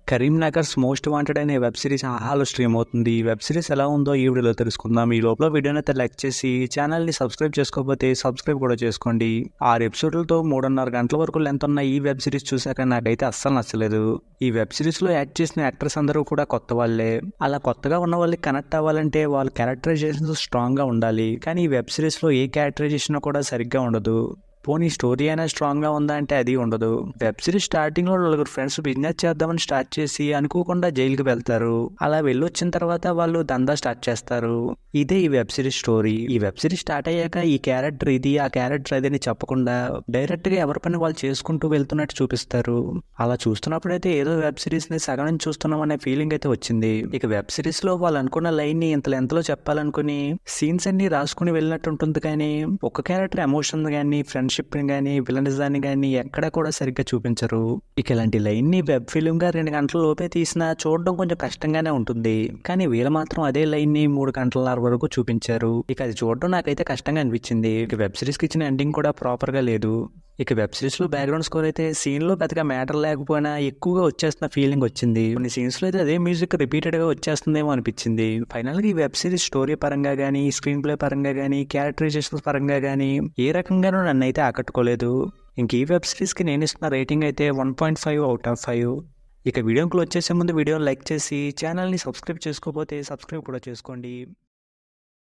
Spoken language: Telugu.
కరీంనగర్స్ మోస్ట్ వాంటెడ్ అనే వెబ్ సిరీస్ ఆహాలో స్ట్రీమ్ అవుతుంది. ఈ వెబ్ సిరీస్ ఎలా ఉందో ఈ వీడియోలో తెలుసుకుందాం. ఈ లోపల వీడియోని అయితే లైక్ చేసి ఛానల్ని సబ్స్క్రైబ్ చేసుకోకపోతే సబ్స్క్రైబ్ కూడా చేసుకోండి. 6 ఎపిసోడ్లతో 3.5 గంటల వరకు లెంత్ ఉన్న ఈ వెబ్ సిరీస్ చూశాక నాకైతే అస్సలు నచ్చలేదు. ఈ వెబ్ సిరీస్లో యాక్ట్ చేసిన యాక్టర్స్ అందరూ కూడా కొత్త వాళ్ళే. అలా కొత్తగా ఉన్న వాళ్ళకి కనెక్ట్ అవ్వాలంటే వాళ్ళ క్యారెక్టరైజేషన్స్ స్ట్రాంగ్గా ఉండాలి. కానీ ఈ వెబ్ సిరీస్లో ఏ క్యారెక్టరైజేషన్ కూడా సరిగ్గా ఉండదు. పోనీ స్టోరీ అయినా స్ట్రాంగ్గా ఉందా అంటే అది ఉండదు. వెబ్ సిరీస్ స్టార్టింగ్లో 4 ఫ్రెండ్స్ బిజినెస్ చేద్దామని స్టార్ట్ చేసి అనుకోకుండా జైలుకి వెళ్తారు. అలా వెళ్ళొచ్చిన తర్వాత వాళ్ళు దందా స్టార్ట్ చేస్తారు. ఇదే ఈ వెబ్ సిరీస్ స్టోరీ. ఈ వెబ్ సిరీస్ స్టార్ట్ అయ్యాక ఈ క్యారెక్టర్ ఇది, ఆ క్యారెక్టర్ అది అని చెప్పకుండా డైరెక్ట్గా ఎవరి పని వాళ్ళు చేసుకుంటూ వెళ్తున్నట్టు చూపిస్తారు. అలా చూస్తున్నప్పుడైతే ఏదో వెబ్ సిరీస్ని సగం నుంచి చూస్తున్నాం అనే ఫీలింగ్ అయితే వచ్చింది. ఇక వెబ్ సిరీస్లో వాళ్ళు అనుకున్న లైన్ని ఇంత ఎంతలో చెప్పాలనుకుని సీన్స్ అన్ని రాసుకుని వెళ్ళినట్టు ఉంటుంది. కానీ ఒక క్యారెక్టర్ ఎమోషన్ కానీ ఫ్రెండ్షిప్ కానీ విలనిజాన్ని కానీ ఎక్కడ కూడా సరిగ్గా చూపించరు. ఇక ఇలాంటి లైన్ ని వెబ్ ఫిల్మ్ గా 2 గంటల లోపే తీసినా చూడడం కొంచెం కష్టంగానే ఉంటుంది. కానీ వీళ్ళు మాత్రం అదే లైన్ ని 3 గంటల వరకు చూపించారు. ఇక అది చూడడం నాకైతే కష్టంగా అనిపించింది. ఇక వెబ్ సిరీస్ కి ఇచ్చిన ఎండింగ్ కూడా ప్రాపర్ గా లేదు. ఇక వెబ్ సిరీస్ లో బ్యాక్గ్రౌండ్ స్కోర్ అయితే సీన్ లో పెద్దగా మ్యాటర్ లేకపోయినా ఎక్కువగా వచ్చేస్తున్న ఫీలింగ్ వచ్చింది. కొన్ని సీన్స్ లో అయితే అదే మ్యూజిక్ రిపీటెడ్ గా వచ్చేస్తుందేమో అనిపించింది. ఫైనల్ గా ఈ వెబ్ సిరీస్ స్టోరీ పరంగా గానీ, స్క్రీన్ ప్లే పరంగా గానీ, క్యారెక్టరైజేషన్ పరంగా గానీ ఏ రకంగానూ నన్ను అయితే ఆకట్టుకోలేదు. ఇంక ఈ వెబ్ సిరీస్ కి నేను ఇస్తున్న రేటింగ్ అయితే 1.5 out of 5. ఇక వీడియో క్లోజ్ చేసే ముందు వీడియోని లైక్ చేసి ఛానల్ని సబ్స్క్రైబ్ చేసుకోకపోతే సబ్స్క్రైబ్ కూడా చేసుకోండి.